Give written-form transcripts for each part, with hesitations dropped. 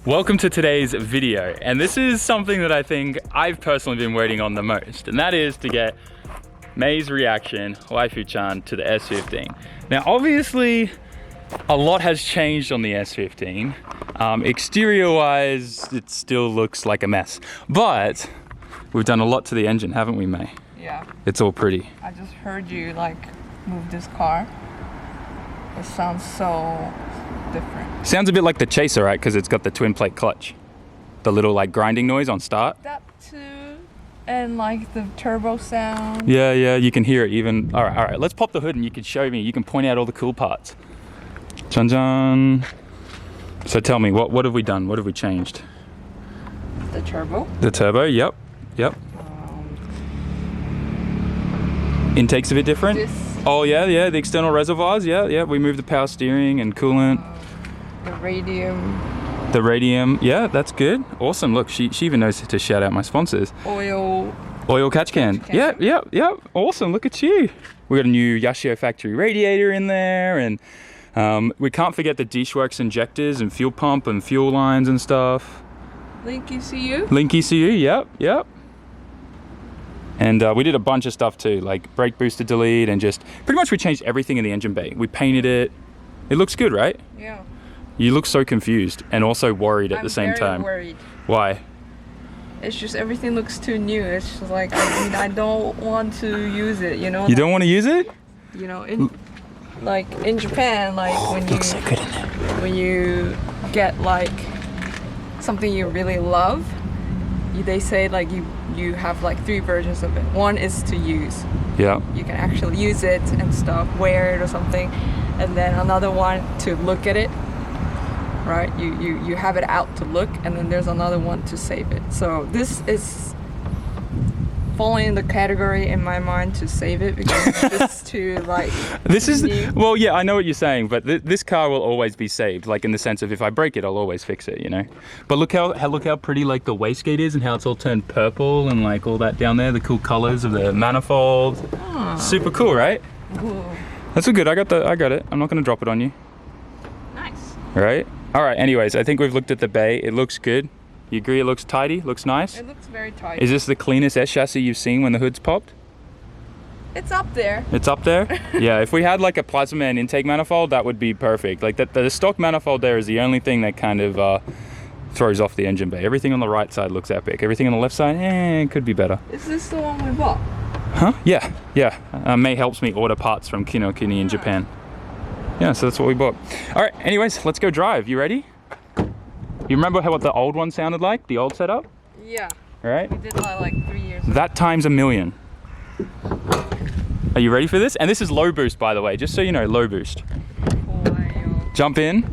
Welcome to today's video, and this is something that I think I've personally been waiting on the most, and that is to get May's reaction, waifu-chan, to the S15. Now obviously a lot has changed on the S15. Exterior wise it still looks like a mess, but we've done a lot to the engine, haven't we, May? Yeah. It's all pretty. I just heard you like move this car. It sounds so different. Sounds a bit like the Chaser, right? Because it's got the twin plate clutch. The little like grinding noise on start. That too. And like the turbo sound. Yeah, you can hear it even. All right, let's pop the hood and you can show me, you can point out all the cool parts. Dun dun. So tell me, what have we done? What have we changed? The turbo. The turbo, yep. Intake's a bit different. Oh yeah, the external reservoirs, yeah. We moved the power steering and coolant. The radium. The radium, yeah, that's good. Awesome, look, she even knows to shout out my sponsors. Oil catch can. Yeah, awesome, look at you. We got a new Yashio factory radiator in there, and we can't forget the DishWorks injectors and fuel pump and fuel lines and stuff. Link ECU. Link ECU, yep. And we did a bunch of stuff too, like brake booster delete, and just pretty much we changed everything in the engine bay. We painted it. It looks good, right? Yeah. You look so confused and also worried at the same time. I'm very worried. Why? It's just everything looks too new. It's just like I don't want to use it, you know? You don't want to use it? You know, in Japan, like when looks so good in there. When you get like something you really love, they say like you have like 3 versions of it. One is to use. Yeah. You can actually use it and stuff, wear it or something. And then another one to look at it, right? You have it out to look, and then there's another one to save it. So this is falling in the category in my mind to save it, because it's too like well, yeah, I know what you're saying, but this car will always be saved, like in the sense of if I break it I'll always fix it, you know. But look how pretty like the wastegate is, and how it's all turned purple and like all that down there, the cool colors of the manifold. Super cool, right? Ooh. That's all good. I got it. I'm not going to drop it on you. Nice. Right? All right, anyways, I think we've looked at the bay. It looks good. You agree it looks tidy? Looks nice? It looks very tidy. Is this the cleanest S chassis you've seen when the hood's popped? It's up there. It's up there? Yeah, if we had like a Plasma Man intake manifold, that would be perfect. Like the stock manifold there is the only thing that kind of throws off the engine bay. Everything on the right side looks epic. Everything on the left side, it could be better. Is this the one we bought? Huh? Yeah. May helps me order parts from Kinokuni in Japan. Yeah, so that's what we bought. All right, anyways, let's go drive. You ready? You remember what the old one sounded like? The old setup? Yeah. All right. We did that like 3 years ago. That times 1,000,000. Are you ready for this? And this is low boost, by the way, just so you know, low boost. Jump in.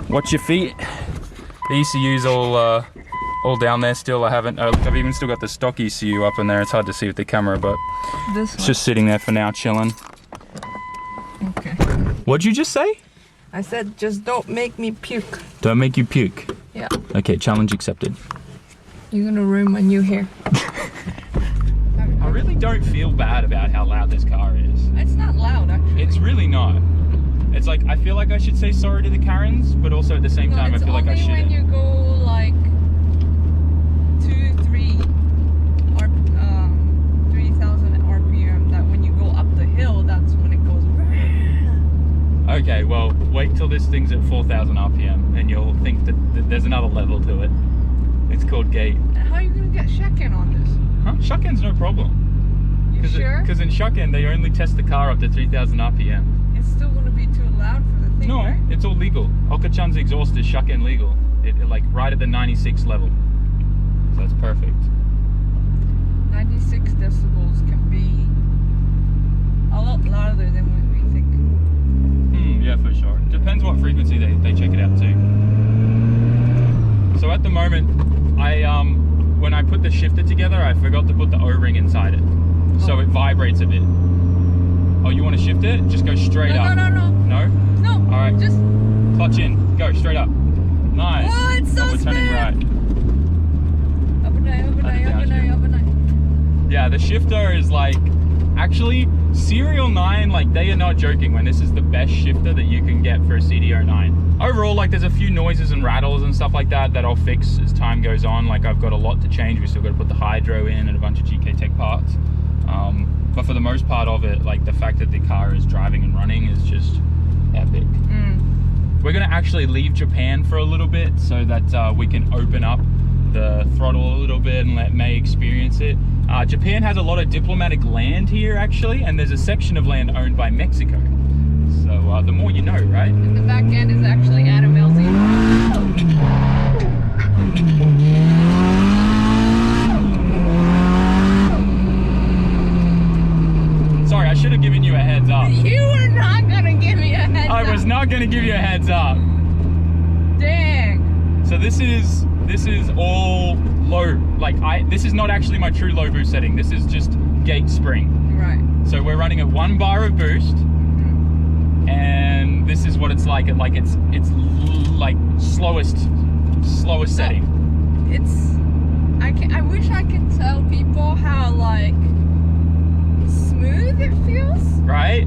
Watch your feet. The ECU's all down there still. I've even still got the stock ECU up in there. It's hard to see with the camera, but it's just sitting there for now, chilling. Okay. What'd you just say? I said, just don't make me puke. Don't make you puke. Yeah. Okay, challenge accepted. You're gonna ruin my new hair. I really don't feel bad about how loud this car is. It's not loud, actually. It's really not. It's like, I feel like I should say sorry to the Karens, but also at the same time I feel like I shouldn't. It's only when you go like 3,000 RPM, that when you go up the hill, that's when it goes. Okay, well, wait till this thing's at 4,000 RPM and you'll think that there's another level to it. It's called gate. How are you gonna get Shaken on this? Huh? Shaken's no problem. You sure? Because in Shaken, they only test the car up to 3,000 RPM. It's still gonna be too loud for the thing, No, right? it's all legal. Okachan's exhaust is Shaken legal. It like right at the 96 level. So that's perfect. 96 decibels can be a lot louder than what we think. Yeah, for sure. Depends what frequency they check it out to. So at the moment, when I put the shifter together, I forgot to put the O-ring inside it. So it vibrates a bit. Oh, you want to shift it? Just go straight up. No. No? No. All right. Just clutch in. Go straight up. Nice. Oh, it's so we're turning right. Overnight. Yeah, the shifter is like, actually, Serial 9, like, they are not joking when this is the best shifter that you can get for a CDO9. Overall, like, there's a few noises and rattles and stuff like that that I'll fix as time goes on. Like, I've got a lot to change. We still got to put the hydro in and a bunch of GK Tech parts. But for the most part of it, like, the fact that the car is driving and running is just epic. We're gonna actually leave Japan for a little bit so that we can open up the throttle a little bit and let May experience it. Japan has a lot of diplomatic land here, actually, and there's a section of land owned by Mexico. So the more you know, right? And the back end is actually Adam LZ. Sorry, I should have given you a heads up. You were not gonna give me a heads up. I was not gonna give you a heads up. Dang. So this is all low. Like, this is not actually my true low boost setting. This is just gate spring. Right. So we're running at 1 bar of boost, and this is what it's like. It's like slowest setting. I wish I could tell people how like smooth it feels. Right?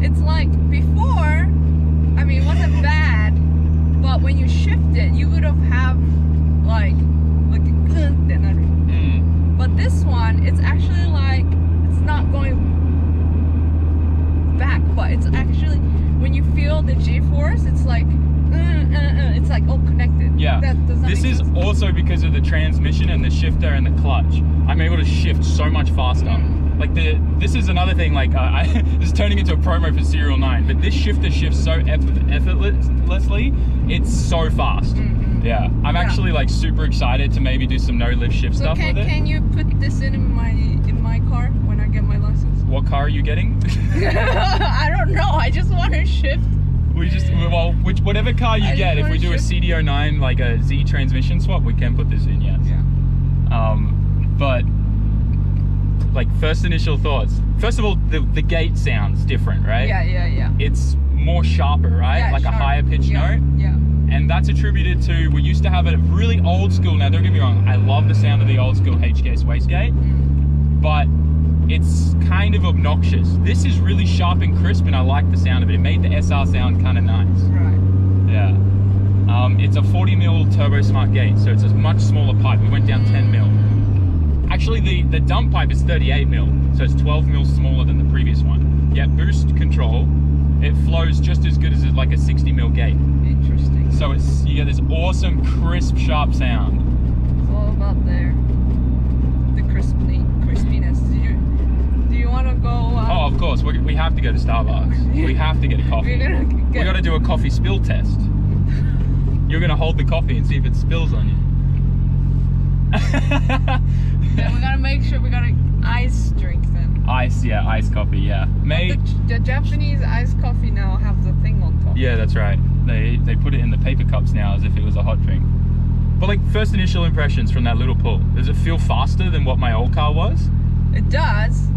It's like before, I mean, it wasn't bad, but when you shift it, you would have like but this one, it's actually like, it's not going back, but it's actually, when you feel the G-force, it's like, it's like all connected. Yeah. This is also because of the transmission and the shifter and the clutch. I'm able to shift so much faster. Like this is another thing, like this is turning into a promo for Serial 9, but this shifter shifts so effortlessly, it's so fast. Yeah, I'm actually like super excited to maybe do some no-lift shift stuff with it. Can you put this in my car when I get my license? What car are you getting? I don't know, I just want to shift. Whatever car you get, if we do a CDO9, like a Z transmission swap, we can put this in, yes. Yeah. But like, first initial thoughts. First of all, the gate sounds different, right? Yeah. It's more sharper, right? Yeah, like a higher pitch note. Yeah. And that's attributed to, we used to have a really old school, now don't get me wrong, I love the sound of the old school HKS wastegate, but it's kind of obnoxious. This is really sharp and crisp, and I like the sound of it. It made the SR sound kind of nice. Right. Yeah. It's a 40mm turbo smart gate, so it's a much smaller pipe. We went down 10mm. Actually, the dump pipe is 38mm, so it's 12mm smaller than the previous one. Yeah, boost control, it flows just as good as like a 60mm gate. Interesting. So you get this awesome, crisp, sharp sound. It's all about the crispiness. Do you want to go? Oh, of course. We have to go to Starbucks. We have to get a coffee. We got to do a coffee spill test. You're gonna hold the coffee and see if it spills on you. Yeah, we gotta make sure we got an ice drink then. Ice, yeah, iced coffee, yeah. The Japanese iced coffee now have the thing on top. Yeah, that's right. They put it in the paper cups now as if it was a hot drink. But like, first initial impressions from that little pull, does it feel faster than what my old car was? It does,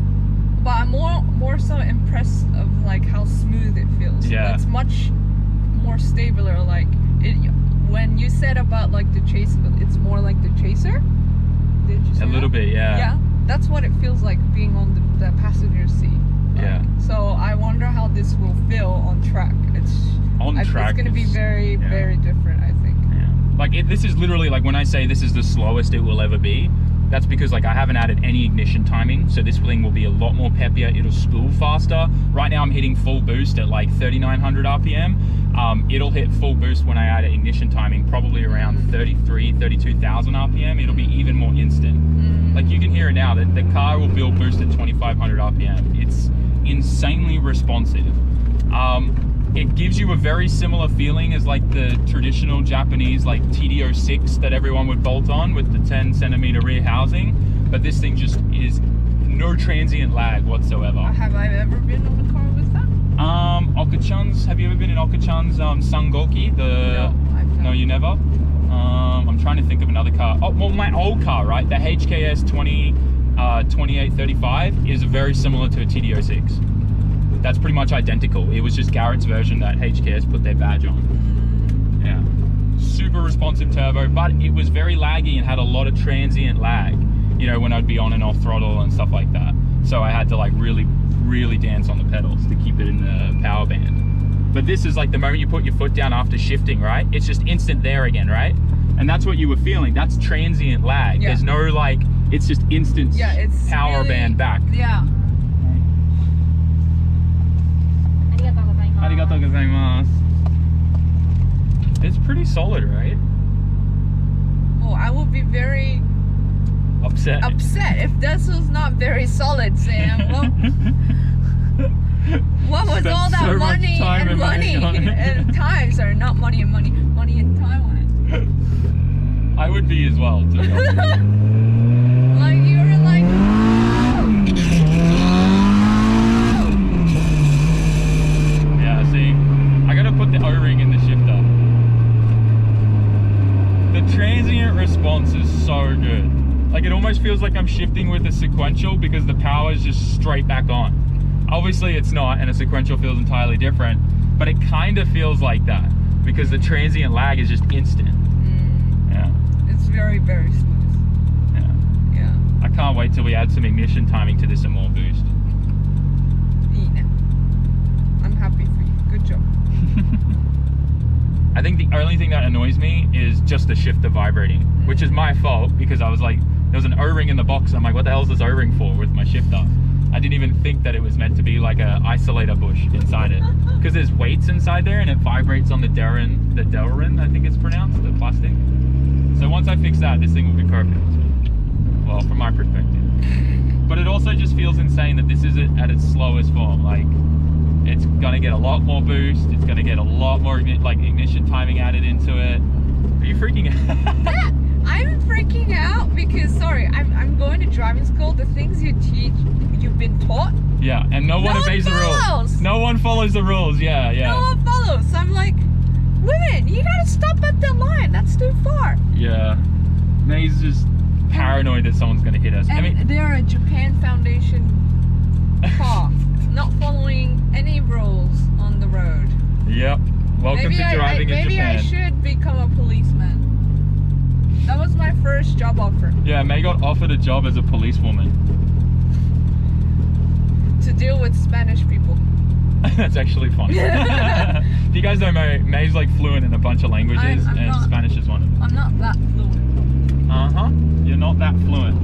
but I'm more so impressed of like how smooth it feels. Yeah. It's much more stabler. Like when you said about like the chase, it's more like the chaser. Did you say a little bit, yeah. Yeah, that's what it feels like being on the passenger seat. Yeah. So I wonder how this will feel on track. It's going to be very, very different, I think. Yeah. Like this is literally like, when I say this is the slowest it will ever be, that's because like I haven't added any ignition timing, so this thing will be a lot more peppier. It'll spool faster. Right now I'm hitting full boost at like 3,900 RPM. It'll hit full boost when I add ignition timing, probably around 32,000 RPM. It'll be even more instant. Like you can hear it now, that the car will build boost at 2,500 RPM. It's insanely responsive. It gives you a very similar feeling as like the traditional Japanese like TD06 that everyone would bolt on with the 10cm rear housing, but this thing just is no transient lag whatsoever. Have I ever been on a car with that? Okachan's, have you ever been in Okachan's Sangoki? No, I've not. No, you never? I'm trying to think of another car. Oh, well, my old car, right? The HKS 2835 is very similar to a TD06. That's pretty much identical. It was just Garrett's version that HKS put their badge on. Yeah. Super responsive turbo, but it was very laggy and had a lot of transient lag, you know, when I'd be on and off throttle and stuff like that. So I had to like really really dance on the pedals to keep it in the power band. But this is like the moment you put your foot down after shifting, right? It's just instant there again, right? And that's what you were feeling. That's transient lag. Yeah. There's no like, it's just instant it's power really, band back. Yeah. Arigatou gozaimasu. It's pretty solid, right? Oh, I would be very upset if this was not very solid, Sam. What was Spent all that so much money time and money on it. and time? Sorry, not money and money. Money and time on it. I would be as well, to be honest. Like you were like. Yeah, see, I gotta put the O-ring in the shifter. The transient response is so good. Like it almost feels like I'm shifting with a sequential because the power is just straight back on. Obviously it's not, and a sequential feels entirely different, but it kind of feels like that because the transient lag is just instant. Yeah. It's very, very smooth. Yeah. Yeah. I can't wait till we add some ignition timing to this and more boost. I'm happy for you. Good job. I think the only thing that annoys me is just the shifter vibrating, which is my fault because I was like, there was an O-ring in the box. I'm like, what the hell is this O-ring for with my shifter? I didn't even think that it was meant to be like a isolator bush inside it because there's weights inside there and it vibrates on the Delrin, I think it's pronounced, the plastic. So once I fix that, this thing will be perfect. Well, from my perspective. But it also just feels insane that this is it at its slowest form. Like, it's gonna get a lot more boost. It's gonna get a lot more like ignition timing added into it. Are you freaking out? Yeah, I'm freaking out because sorry, I'm going to driving school. The things you teach, you've been taught. Yeah, and no one obeys the rules. No one follows the rules. Yeah, yeah. No one follows. So I'm like, women, you gotta stop at the line. That's too far. Yeah, May's just paranoid that someone's gonna hit us. And I mean, they're a Japan Foundation car, not following any rules on the road. Yep. Welcome to driving in Japan. Maybe I should become a policeman. That was my first job offer. Yeah, May got offered a job as a policewoman. To deal with Spanish people. That's actually fun. If you guys don't know, May's like fluent in a bunch of languages, and not, Spanish is one of them. I'm not that fluent. Uh-huh. You're not that fluent.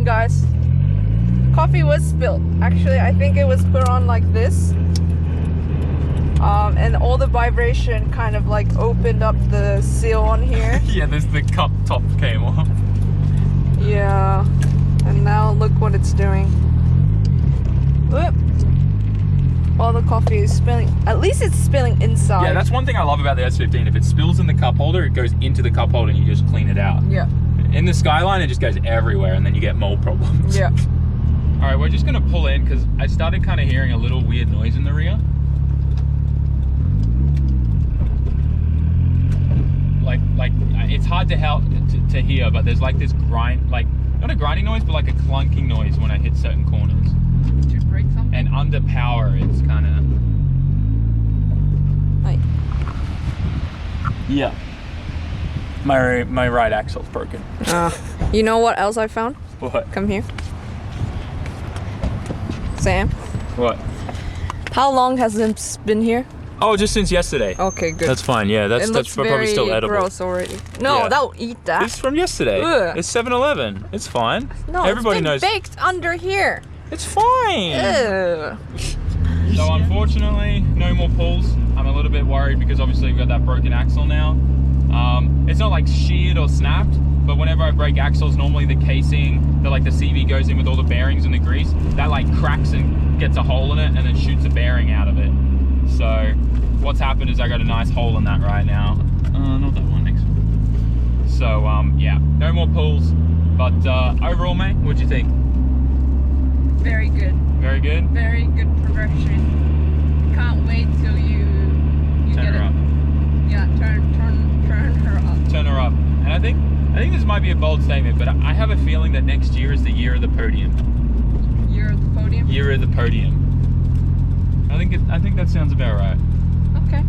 Guys, coffee was spilled. Actually, I think it was put on like this. And all the vibration kind of like opened up the seal on here. Yeah, there's the cup top came off. Yeah, and now look what it's doing. Whoop. All the coffee is spilling. At least it's spilling inside. Yeah, that's one thing I love about the S15. If it spills in the cup holder, it goes into the cup holder and you just clean it out. Yeah. In the Skyline, it just goes everywhere and then you get mold problems. Yeah. All right, we're just gonna pull in because I started kind of hearing a little weird noise in the rear. Like it's hard to hear, but there's like this grind, like not a grinding noise, but like a clunking noise when I hit certain corners. Did you break something? And under power, it's kind of. Like. Yeah. My right axle's broken. You know what else I found? What? Come here. Sam. What? How long has this been here? Oh, just since yesterday. Okay, good. That's fine. Yeah, that's probably still edible. Gross already. No, Yeah. don't eat that. It's from yesterday. Ugh. It's 7-Eleven. It's fine. No, everybody knows. it's been baked under here. It's fine. Ew. So unfortunately, no more pulls. I'm a little bit worried because obviously we've got that broken axle now. It's not like sheared or snapped, but whenever I break axles, normally the casing, the CV goes in with all the bearings and the grease, that like cracks and gets a hole in it and then shoots a bearing out of it. So what's happened is I got a nice hole in that right now. Not that one, next one. So yeah, no more pulls. But overall, mate, what'd you think? Very good. Very good? Very good progression. Can't wait till you Turn get her it. up. Yeah, turn her up. Turn her up. And I think this might be a bold statement, but I have a feeling that next year is the year of the podium. Year of the podium? Year of the podium. I think that sounds about right. Okay.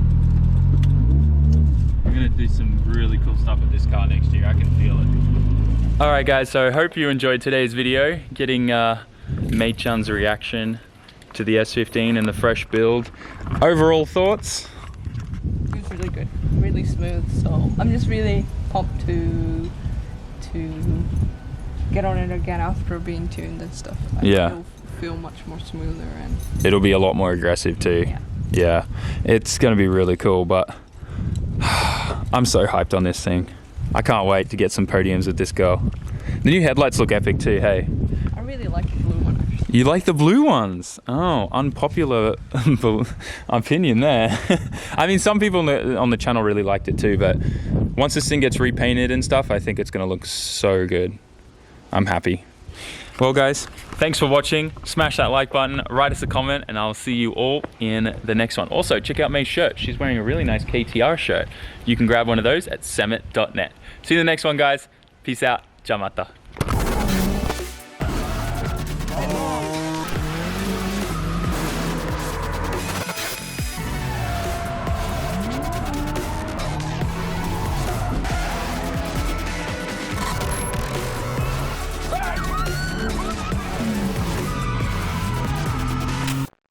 We're gonna do some really cool stuff with this car next year. I can feel it. All right, guys. So I hope you enjoyed today's video, getting Mei-chan's reaction to the S15 and the fresh build. Overall thoughts? It was really good, really smooth. So I'm just really pumped to get on it again after being tuned and stuff. Yeah. Feel much more smoother and It'll be a lot more aggressive too. Yeah, it's gonna be really cool, but I'm so hyped on this thing. I can't wait to get some podiums with this girl. The new headlights look epic too, hey? I really like the blue one actually. You like the blue ones? Oh, unpopular opinion there. I mean, some people on the channel really liked it too, but once this thing gets repainted and stuff, I think it's gonna look so good. I'm happy. Well guys, thanks for watching. Smash that like button, write us a comment, and I'll see you all in the next one. Also, check out May's shirt. She's wearing a really nice KTR shirt. You can grab one of those at SAMMIT.net. See you in the next one, guys. Peace out. Jamata.